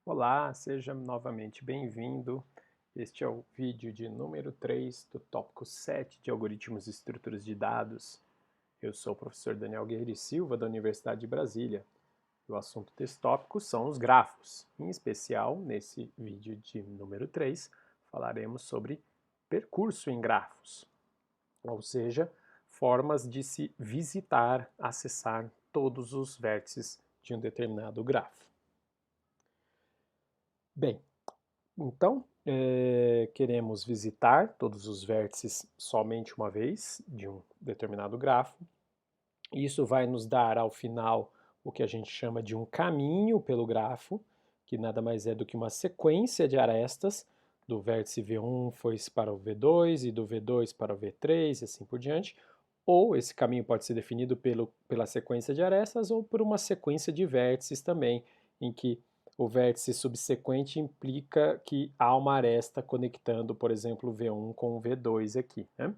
Olá, seja novamente bem-vindo. Este é o vídeo de número 3 do tópico 7 de Algoritmos e Estruturas de Dados. Eu sou o professor Daniel Guerreiro e Silva, da Universidade de Brasília. O assunto desse tópico são os grafos. Em especial, nesse vídeo de número 3, falaremos sobre percurso em grafos, ou seja, formas de se visitar, acessar todos os vértices de um determinado grafo. Bem, então, queremos visitar todos os vértices somente uma vez de um determinado grafo. Isso vai nos dar, ao final, o que a gente chama de um caminho pelo grafo, que nada mais é do que uma sequência de arestas, do vértice V1 foi para o V2 e do V2 para o V3 e assim por diante. Ou esse caminho pode ser definido pela sequência de arestas ou por uma sequência de vértices também, em que o vértice subsequente implica que há uma aresta conectando, por exemplo, o V1 com o V2 aqui, né?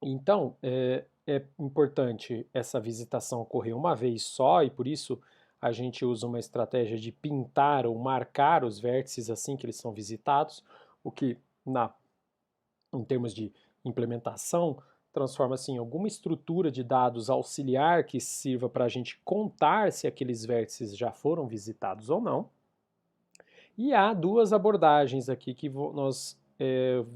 Então, é importante essa visitação ocorrer uma vez só e por isso a gente usa uma estratégia de pintar ou marcar os vértices assim que eles são visitados, o que em termos de implementação transforma-se em alguma estrutura de dados auxiliar que sirva para a gente contar se aqueles vértices já foram visitados ou não. E há duas abordagens aqui que nós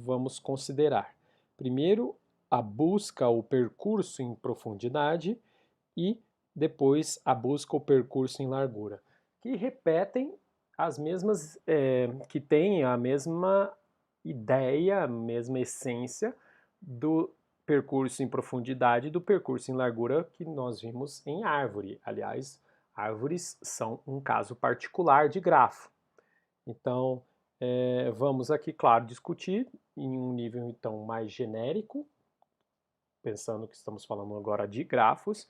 vamos considerar. Primeiro, a busca, o percurso em profundidade e depois a busca, o percurso em largura, que repetem as mesmas, que têm a mesma ideia, a mesma essência do percurso em profundidade e do percurso em largura que nós vimos em árvore. Aliás, árvores são um caso particular de grafo. Então, vamos aqui, claro, discutir em um nível então mais genérico, pensando que estamos falando agora de grafos,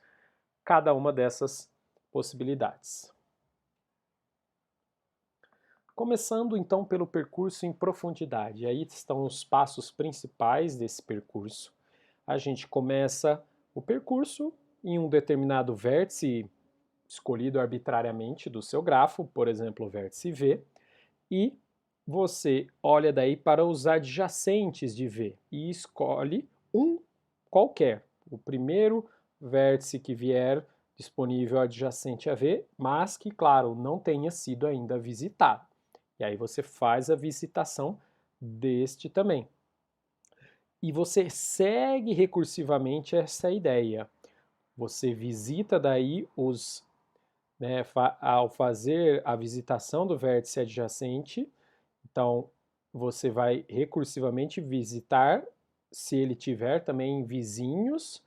cada uma dessas possibilidades. Começando então pelo percurso em profundidade, aí estão os passos principais desse percurso. A gente começa o percurso em um determinado vértice escolhido arbitrariamente do seu grafo, por exemplo, o vértice V, e você olha daí para os adjacentes de V e escolhe um qualquer, o primeiro vértice que vier disponível adjacente a V, mas que, claro, não tenha sido ainda visitado. E aí você faz a visitação deste também. E você segue recursivamente essa ideia. Você visita daí os, né, ao fazer a visitação do vértice adjacente, então você vai recursivamente visitar se ele tiver também vizinhos.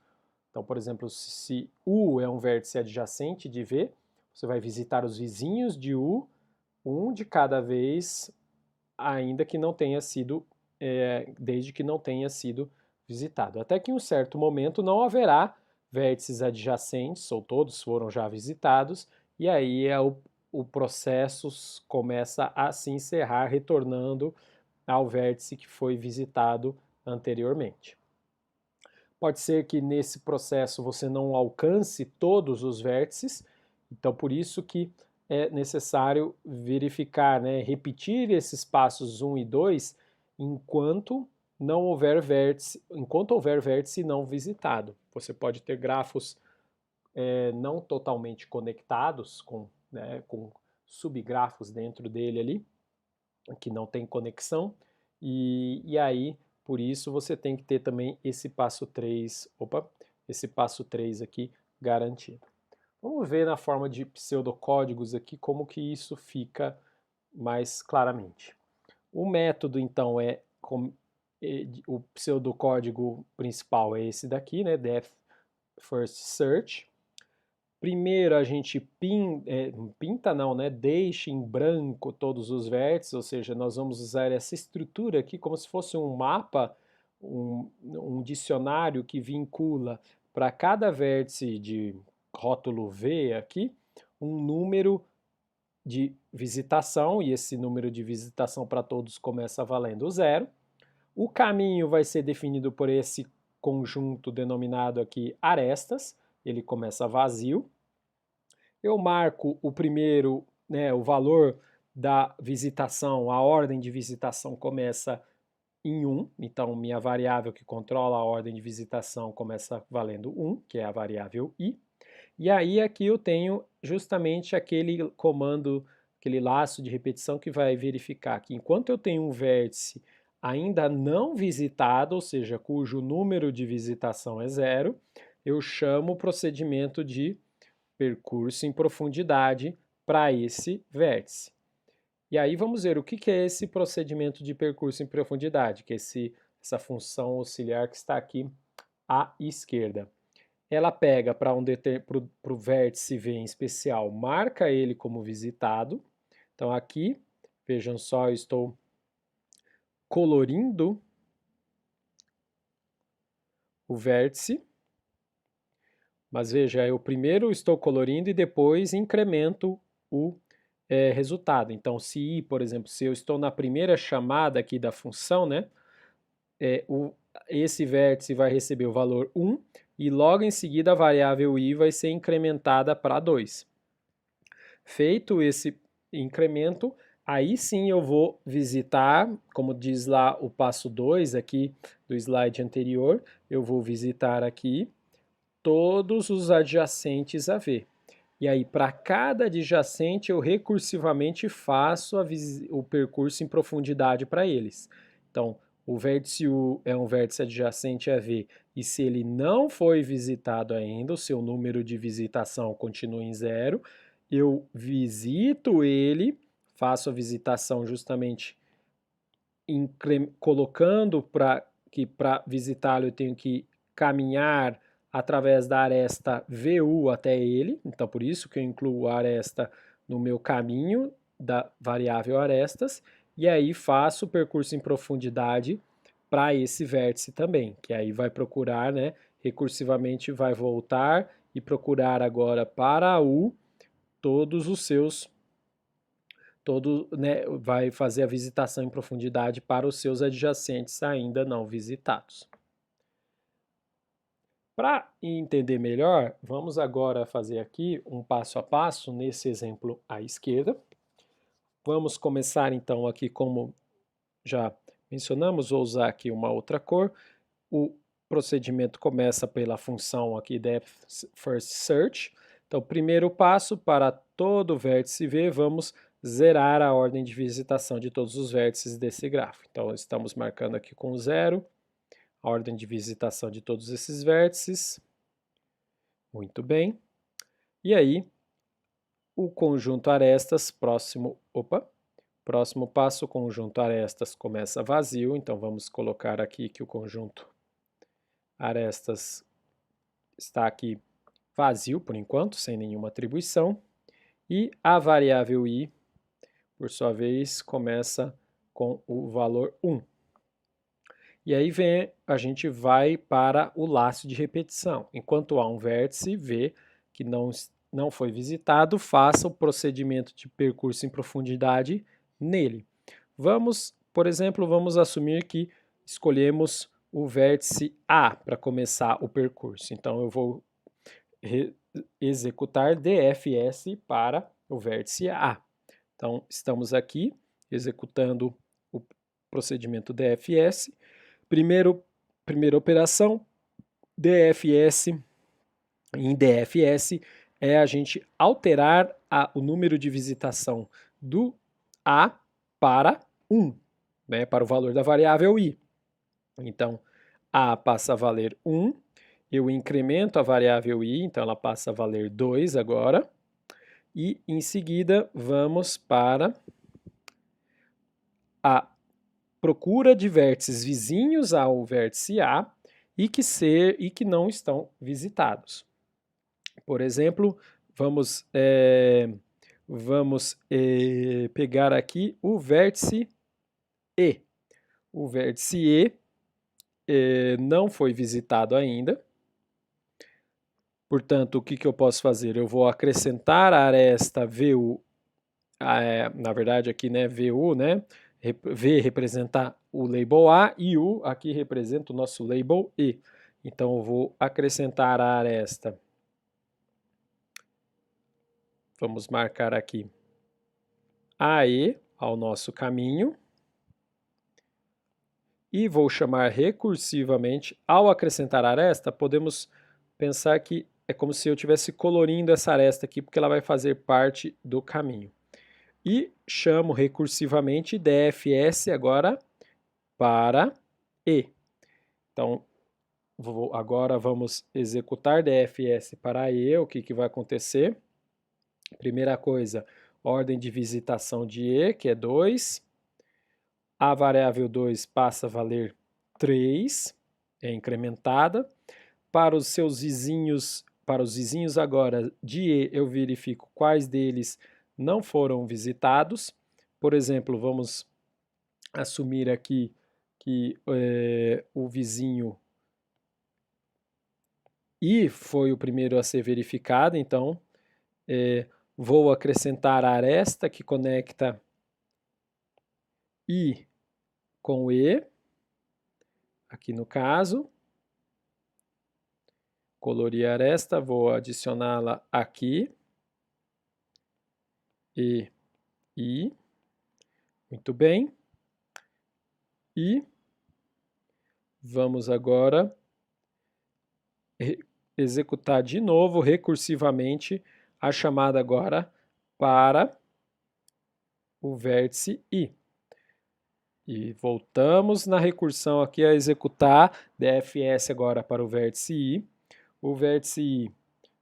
Então, por exemplo, se U é um vértice adjacente de V, você vai visitar os vizinhos de U, um de cada vez, ainda que não tenha sido, desde que não tenha sido visitado. Até que em um certo momento não haverá vértices adjacentes, ou todos foram já visitados, e aí o processo começa a se encerrar, retornando ao vértice que foi visitado anteriormente. Pode ser que nesse processo você não alcance todos os vértices, então por isso que é necessário verificar, né, repetir esses passos 1 e 2 enquanto não houver vértice, enquanto houver vértice não visitado. Você pode ter grafos não totalmente conectados, com subgrafos dentro dele ali, que não tem conexão, e aí, por isso, você tem que ter também esse passo 3, esse passo 3 aqui garantido. Vamos ver na forma de pseudocódigos aqui como que isso fica mais claramente. O método, então, o pseudocódigo principal é esse daqui, né, Depth First Search. Primeiro a gente pinta não, né? Deixa em branco todos os vértices, ou seja, nós vamos usar essa estrutura aqui como se fosse um mapa, um dicionário que vincula para cada vértice de rótulo V aqui um número de visitação, e esse número de visitação para todos começa valendo 0. O caminho vai ser definido por esse conjunto denominado aqui arestas, ele começa vazio. Eu marco o primeiro né, o valor da visitação, a ordem de visitação começa em 1, então minha variável que controla a ordem de visitação começa valendo 1, que é a variável i. E aí aqui eu tenho justamente aquele comando, aquele laço de repetição que vai verificar que enquanto eu tenho um vértice ainda não visitado, ou seja, cujo número de visitação é 0, eu chamo o procedimento de percurso em profundidade para esse vértice. E aí vamos ver o que é esse procedimento de percurso em profundidade, que é essa função auxiliar que está aqui à esquerda. Ela pega para o vértice V em especial, marca ele como visitado. Então aqui, vejam só, eu estou colorindo o vértice. Mas veja, eu primeiro estou colorindo e depois incremento o resultado. Então, se, por exemplo, se eu estou na primeira chamada aqui da função, né, esse vértice vai receber o valor 1 e logo em seguida a variável i vai ser incrementada para 2. Feito esse incremento, aí sim eu vou visitar, como diz lá o passo 2 aqui do slide anterior, eu vou visitar aqui todos os adjacentes a V. E aí, para cada adjacente, eu recursivamente faço o percurso em profundidade para eles. Então, o vértice U é um vértice adjacente a V, e se ele não foi visitado ainda, o seu número de visitação continua em 0, eu visito ele, faço a visitação justamente colocando que para visitá-lo eu tenho que caminhar através da aresta VU até ele, então por isso que eu incluo a aresta no meu caminho da variável arestas, e aí faço o percurso em profundidade para esse vértice também, que aí vai procurar, né, recursivamente vai voltar e procurar agora para U todos os seus né, vai fazer a visitação em profundidade para os seus adjacentes ainda não visitados. Para entender melhor, vamos agora fazer aqui um passo a passo nesse exemplo à esquerda. Vamos começar então aqui, como já mencionamos, vou usar aqui uma outra cor. O procedimento começa pela função aqui depth first search. Então, primeiro passo, para todo vértice V, vamos zerar a ordem de visitação de todos os vértices desse grafo. Então, estamos marcando aqui com 0 a ordem de visitação de todos esses vértices. Muito bem. E aí, o conjunto arestas, próximo passo, o conjunto arestas começa vazio, então vamos colocar aqui que o conjunto arestas está aqui vazio por enquanto, sem nenhuma atribuição. E a variável i, por sua vez, começa com o valor 1. E aí a gente vai para o laço de repetição. Enquanto há um vértice V que não foi visitado, faça o procedimento de percurso em profundidade nele. Por exemplo, vamos assumir que escolhemos o vértice A para começar o percurso. Então, eu vou executar DFS para o vértice A. Então, estamos aqui executando o procedimento DFS. Primeira operação, DFS. Em DFS é a gente alterar o número de visitação do A para 1, né, para o valor da variável i. Então, A passa a valer 1, eu incremento a variável i, então ela passa a valer 2 agora, e em seguida vamos para a procura de vértices vizinhos ao vértice A e que não estão visitados. Por exemplo, vamos pegar aqui o vértice E. O vértice E não foi visitado ainda. Portanto, o que eu posso fazer? Eu vou acrescentar a aresta VU, na verdade aqui, né, VU, né? V representa o label A e U aqui representa o nosso label E. Então, eu vou acrescentar a aresta. Vamos marcar aqui AE ao nosso caminho. E vou chamar recursivamente. Ao acrescentar aresta, podemos pensar que é como se eu estivesse colorindo essa aresta aqui, porque ela vai fazer parte do caminho. E chamo recursivamente DFS agora para E. Então, agora vamos executar DFS para E. O que vai acontecer? Primeira coisa, ordem de visitação de E, que é 2. A variável 2 passa a valer 3, é incrementada. Para os vizinhos agora de E, eu verifico quais deles não foram visitados. Por exemplo, vamos assumir aqui que o vizinho I foi o primeiro a ser verificado, então vou acrescentar a aresta que conecta I com E, aqui no caso. Colorir a aresta, vou adicioná-la aqui. E, I. Muito bem. E vamos agora executar de novo recursivamente a chamada agora para o vértice I. E voltamos na recursão aqui a executar DFS agora para o vértice I. O vértice I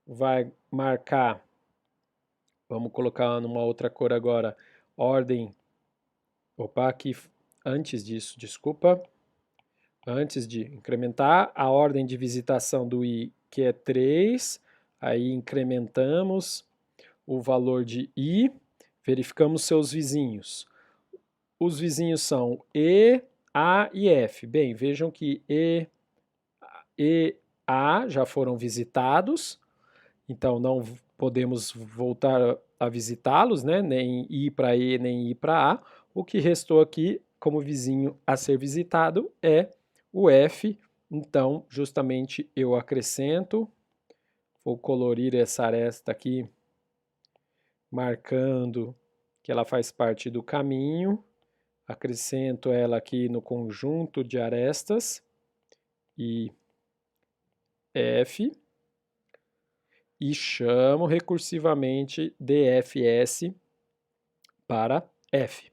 vai marcar, vamos colocar numa outra cor agora, ordem, aqui antes disso, desculpa, antes de incrementar a ordem de visitação do I, que é 3, aí incrementamos o valor de I, verificamos seus vizinhos. Os vizinhos são E, A e F. Bem, vejam que E, A já foram visitados, então não podemos voltar a visitá-los, né? Nem ir para E, nem ir para A. O que restou aqui como vizinho a ser visitado é o F, então justamente eu acrescento, vou colorir essa aresta aqui, marcando que ela faz parte do caminho, acrescento ela aqui no conjunto de arestas, I, F, e chamo recursivamente DFS para F.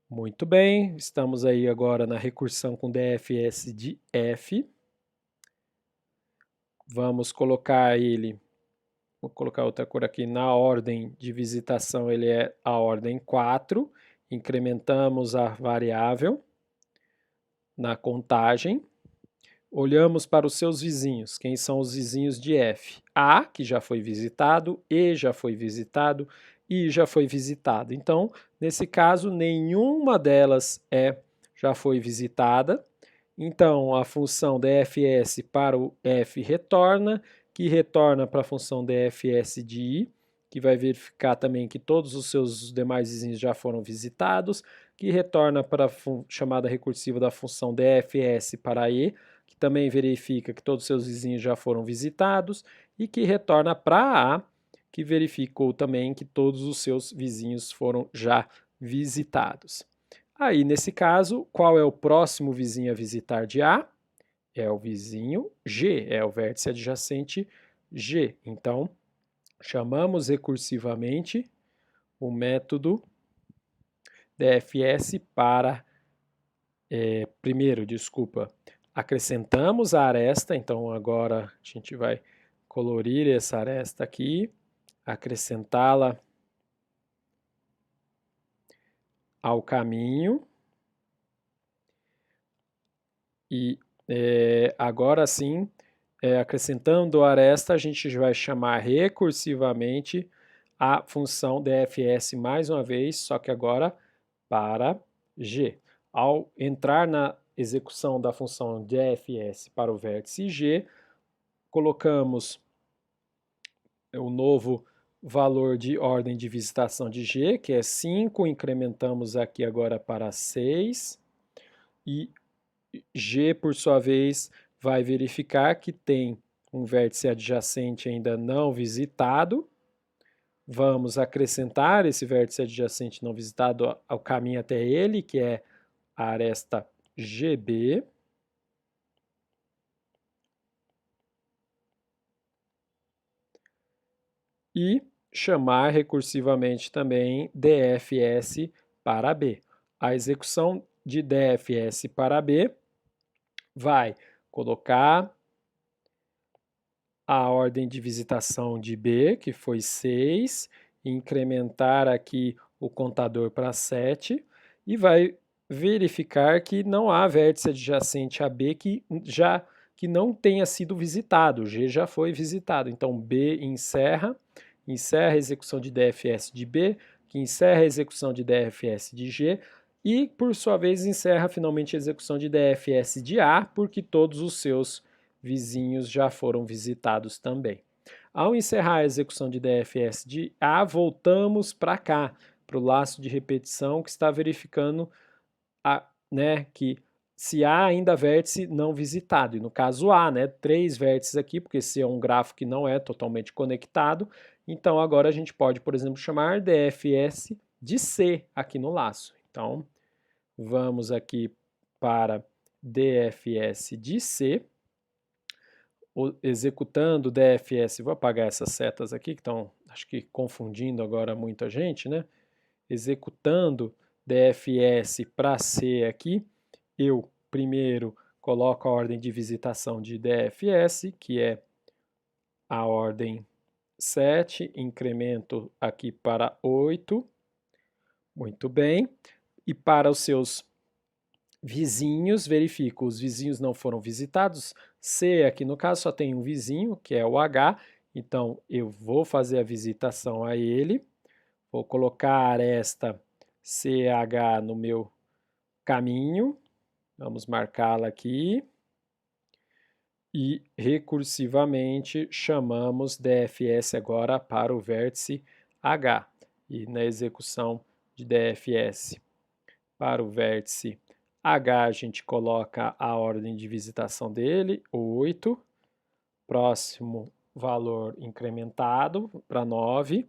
Muito bem, estamos aí agora na recursão com DFS de F. Vamos colocar ele, vou colocar outra cor aqui, na ordem de visitação ele é a ordem 4. Incrementamos a variável na contagem. Olhamos para os seus vizinhos. Quem são os vizinhos de F? A, que já foi visitado, E já foi visitado, I já foi visitado. Então, nesse caso, nenhuma delas já foi visitada. Então, a função DFS para o F retorna, que retorna para a função DFS de I, que vai verificar também que todos os seus demais vizinhos já foram visitados, que retorna para a chamada recursiva da função DFS para E, que também verifica que todos os seus vizinhos já foram visitados, e que retorna para A, que verificou também que todos os seus vizinhos foram já visitados. Aí, nesse caso, qual é o próximo vizinho a visitar de A? É o vizinho G, é o vértice adjacente G. Então, chamamos recursivamente o método DFS para, primeiro, acrescentamos a aresta, então agora a gente vai colorir essa aresta aqui, acrescentá-la ao caminho e agora sim, acrescentando a aresta, a gente vai chamar recursivamente a função DFS mais uma vez, só que agora para G. Ao entrar na execução da função DFS para o vértice G, colocamos o novo valor de ordem de visitação de G, que é 5, incrementamos aqui agora para 6, e G, por sua vez, vai verificar que tem um vértice adjacente ainda não visitado, vamos acrescentar esse vértice adjacente não visitado ao caminho até ele, que é a aresta GB. E chamar recursivamente também DFS para B. A execução de DFS para B vai colocar a ordem de visitação de B, que foi 6, incrementar aqui o contador para 7 e vai verificar que não há vértice adjacente a B que não tenha sido visitado. G já foi visitado. Então B encerra a execução de DFS de B, que encerra a execução de DFS de G, e, por sua vez, encerra finalmente a execução de DFS de A, porque todos os seus vizinhos já foram visitados também. Ao encerrar a execução de DFS de A, voltamos para cá, para o laço de repetição que está verificando que se há ainda vértice não visitado. E no caso A, 3 vértices aqui, porque esse é um grafo que não é totalmente conectado. Então agora a gente pode, por exemplo, chamar DFS de C aqui no laço. Então vamos aqui para DFS de C, executando DFS, vou apagar essas setas aqui que estão, acho que confundindo agora muita gente, executando DFS para C aqui, eu primeiro coloco a ordem de visitação de DFS, que é a ordem 7, incremento aqui para 8, muito bem, e para os seus vizinhos, verifico, os vizinhos não foram visitados, C aqui no caso só tem um vizinho, que é o H, então eu vou fazer a visitação a ele, vou colocar a aresta CH no meu caminho, vamos marcá-la aqui, e recursivamente chamamos DFS agora para o vértice H, e na execução de DFS para o vértice H, a gente coloca a ordem de visitação dele, 8, próximo valor incrementado para 9,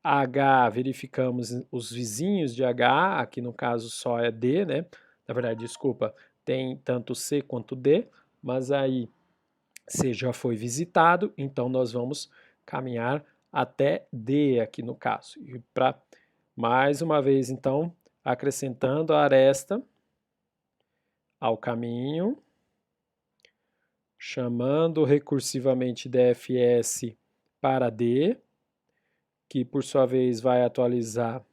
H, verificamos os vizinhos de H, aqui no caso só é D, na verdade, desculpa, tem tanto C quanto D, mas aí C já foi visitado, então nós vamos caminhar até D aqui no caso. E para mais uma vez, então, acrescentando a aresta ao caminho, chamando recursivamente DFS para D, que por sua vez vai atualizar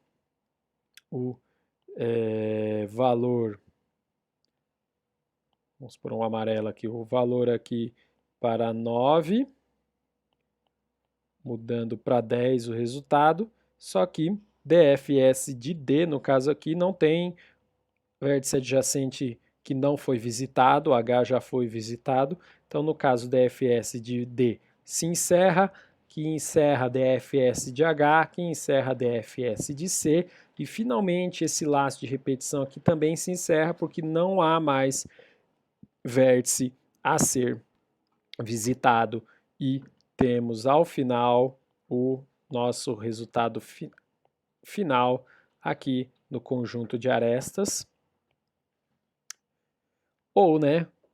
o valor, vamos por um amarelo aqui, o valor aqui para 9, mudando para 10 o resultado, só que DFS de D, no caso aqui, não tem vértice adjacente que não foi visitado, H já foi visitado, então no caso DFS de D se encerra, que encerra DFS de H, que encerra DFS de C, e finalmente esse laço de repetição aqui também se encerra porque não há mais vértice a ser visitado e temos ao final o nosso resultado final aqui no conjunto de arestas, ou,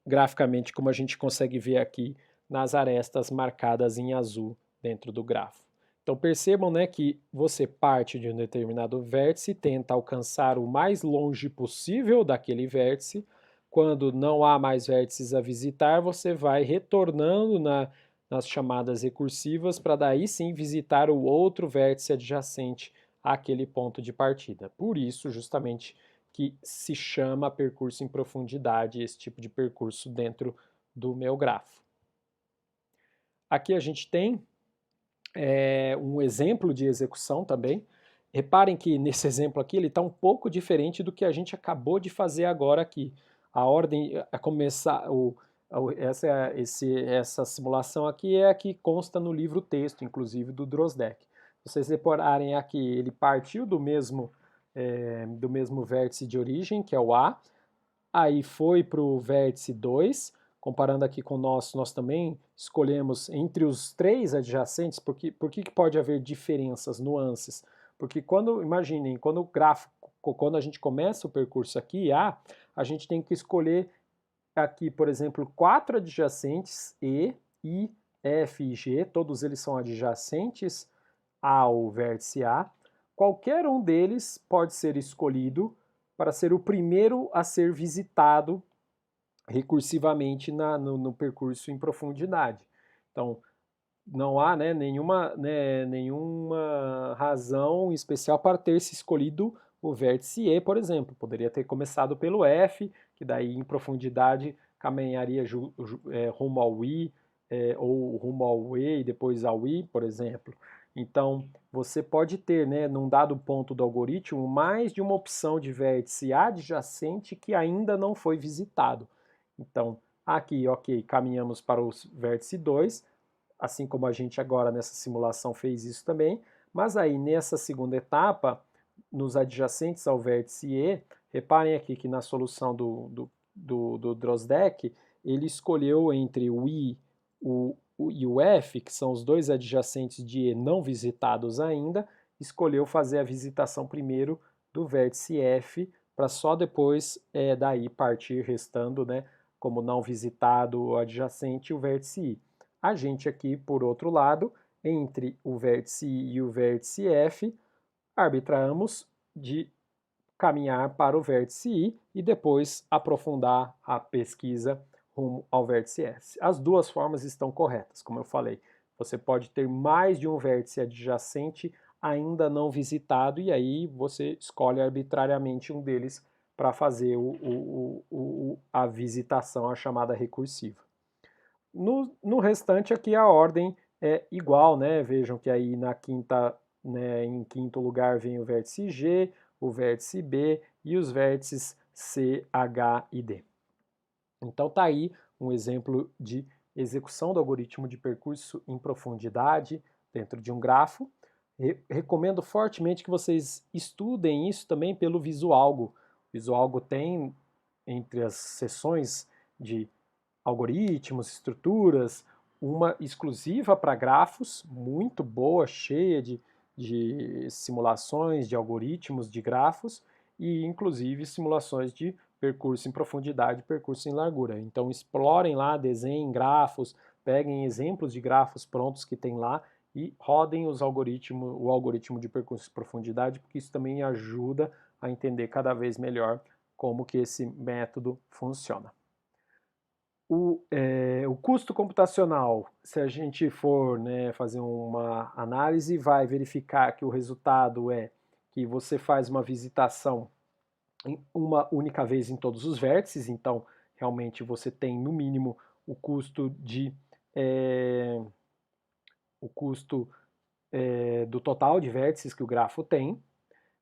graficamente, como a gente consegue ver aqui nas arestas marcadas em azul dentro do grafo. Então percebam, que você parte de um determinado vértice e tenta alcançar o mais longe possível daquele vértice. Quando não há mais vértices a visitar, você vai retornando nas chamadas recursivas para daí sim visitar o outro vértice adjacente àquele ponto de partida. Por isso, justamente, que se chama percurso em profundidade, esse tipo de percurso dentro do meu grafo. Aqui a gente tem um exemplo de execução também. Reparem que nesse exemplo aqui ele está um pouco diferente do que a gente acabou de fazer agora aqui. A ordem a começar, essa simulação aqui é a que consta no livro texto, inclusive do Drozdek. Se vocês repararem aqui, ele partiu do mesmo vértice de origem, que é o A, aí foi para o vértice 2, comparando aqui com nós também escolhemos entre os 3 adjacentes, porque por que pode haver diferenças, nuances? Porque imaginem, quando a gente começa o percurso aqui, a gente tem que escolher aqui, por exemplo, 4 adjacentes, E, I, F e G, todos eles são adjacentes ao vértice A. Qualquer um deles pode ser escolhido para ser o primeiro a ser visitado recursivamente no percurso em profundidade. Então, não há nenhuma razão especial para ter se escolhido o vértice E, por exemplo. Poderia ter começado pelo F, que daí em profundidade caminharia rumo ao I, ou rumo ao E e depois ao I, por exemplo. Então, você pode ter, num dado ponto do algoritmo, mais de uma opção de vértice adjacente que ainda não foi visitado. Então, aqui, ok, caminhamos para o vértice 2, assim como a gente agora nessa simulação fez isso também, mas aí nessa segunda etapa, nos adjacentes ao vértice E, reparem aqui que na solução do Drozdek, ele escolheu entre o I e o F, que são os dois adjacentes de E não visitados ainda, escolheu fazer a visitação primeiro do vértice F, para só depois daí partir restando, como não visitado o adjacente, o vértice I. A gente aqui, por outro lado, entre o vértice I e o vértice F, arbitramos de caminhar para o vértice I e depois aprofundar a pesquisa rumo ao vértice S. As duas formas estão corretas, como eu falei. Você pode ter mais de um vértice adjacente ainda não visitado e aí você escolhe arbitrariamente um deles para fazer a visitação, a chamada recursiva. No restante aqui a ordem é igual, Vejam que aí em quinto lugar vem o vértice G, o vértice B e os vértices C, H e D. Então tá aí um exemplo de execução do algoritmo de percurso em profundidade dentro de um grafo. Recomendo fortemente que vocês estudem isso também pelo Visualgo. O Visualgo tem, entre as seções de algoritmos, estruturas, uma exclusiva para grafos, muito boa, cheia de simulações, de algoritmos de grafos e inclusive simulações de percurso em profundidade, percurso em largura. Então explorem lá, desenhem grafos, peguem exemplos de grafos prontos que tem lá e rodem o algoritmo de percurso em profundidade, porque isso também ajuda a entender cada vez melhor como que esse método funciona. O custo computacional, se a gente for fazer uma análise, vai verificar que o resultado é que você faz uma visitação uma única vez em todos os vértices, então realmente você tem no mínimo o custo do total de vértices que o grafo tem,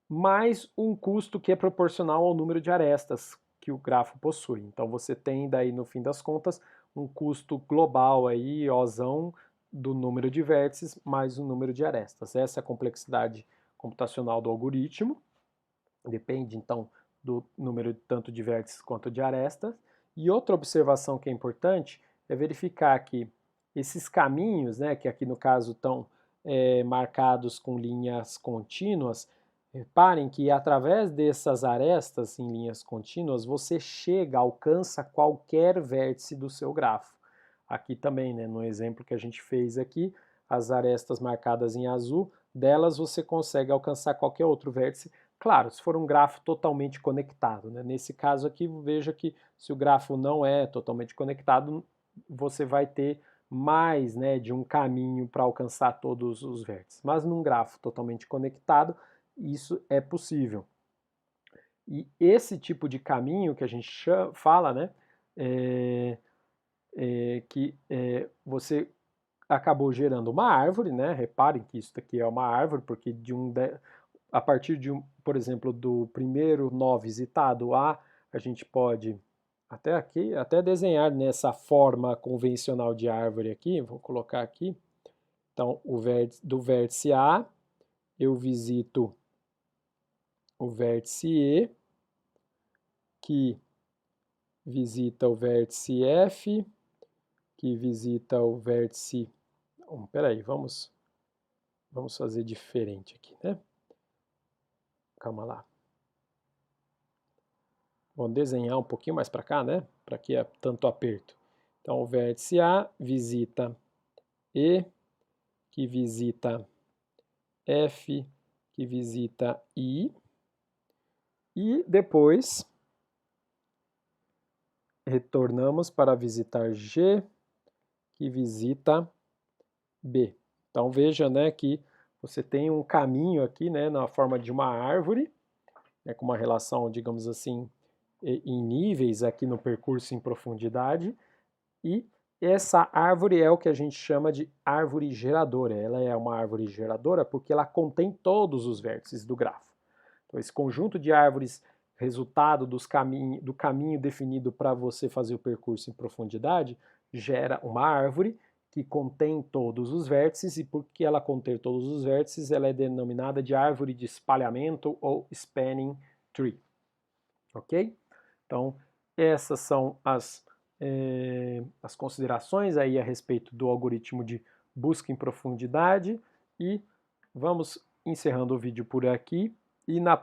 mais um custo que é proporcional ao número de arestas que o grafo possui. Então você tem daí no fim das contas um custo global aí, Ozão, do número de vértices mais o número de arestas. Essa é a complexidade computacional do algoritmo. Depende então do número tanto de vértices quanto de arestas. E outra observação que é importante é verificar que esses caminhos, que aqui no caso estão marcados com linhas contínuas, reparem que através dessas arestas em linhas contínuas você alcança qualquer vértice do seu grafo. Aqui também, no exemplo que a gente fez aqui, as arestas marcadas em azul, delas você consegue alcançar qualquer outro vértice. Claro, se for um grafo totalmente conectado. Nesse caso aqui, veja que se o grafo não é totalmente conectado, você vai ter mais de um caminho para alcançar todos os vértices. Mas num grafo totalmente conectado, isso é possível. E esse tipo de caminho que a gente fala, que você acabou gerando uma árvore, Reparem que isso aqui é uma árvore, porque a partir por exemplo, do primeiro nó visitado A gente pode até desenhar nessa forma convencional de árvore aqui, vou colocar aqui. Então, do vértice A, eu visito o vértice E, que visita o vértice F, que visita o vértice... Peraí, vamos fazer diferente aqui, né? Calma lá. Vamos desenhar um pouquinho mais para cá, né? Para que é tanto aperto. Então, o vértice A visita E, que visita F, que visita I, e depois retornamos para visitar G, que visita B. Então veja, né, que você tem um caminho aqui, né, na forma de uma árvore, né, com uma relação, digamos assim, em níveis aqui no percurso em profundidade, e essa árvore é o que a gente chama de árvore geradora. Ela é uma árvore geradora porque ela contém todos os vértices do grafo. Então, esse conjunto de árvores, resultado do caminho definido para você fazer o percurso em profundidade, gera uma árvore que contém todos os vértices, e porque ela conter todos os vértices, ela é denominada de árvore de espalhamento ou spanning tree. Ok? Então, essas são as considerações aí a respeito do algoritmo de busca em profundidade, e vamos encerrando o vídeo por aqui, e no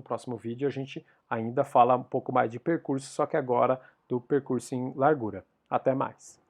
próximo vídeo a gente ainda fala um pouco mais de percurso, só que agora do percurso em largura. Até mais!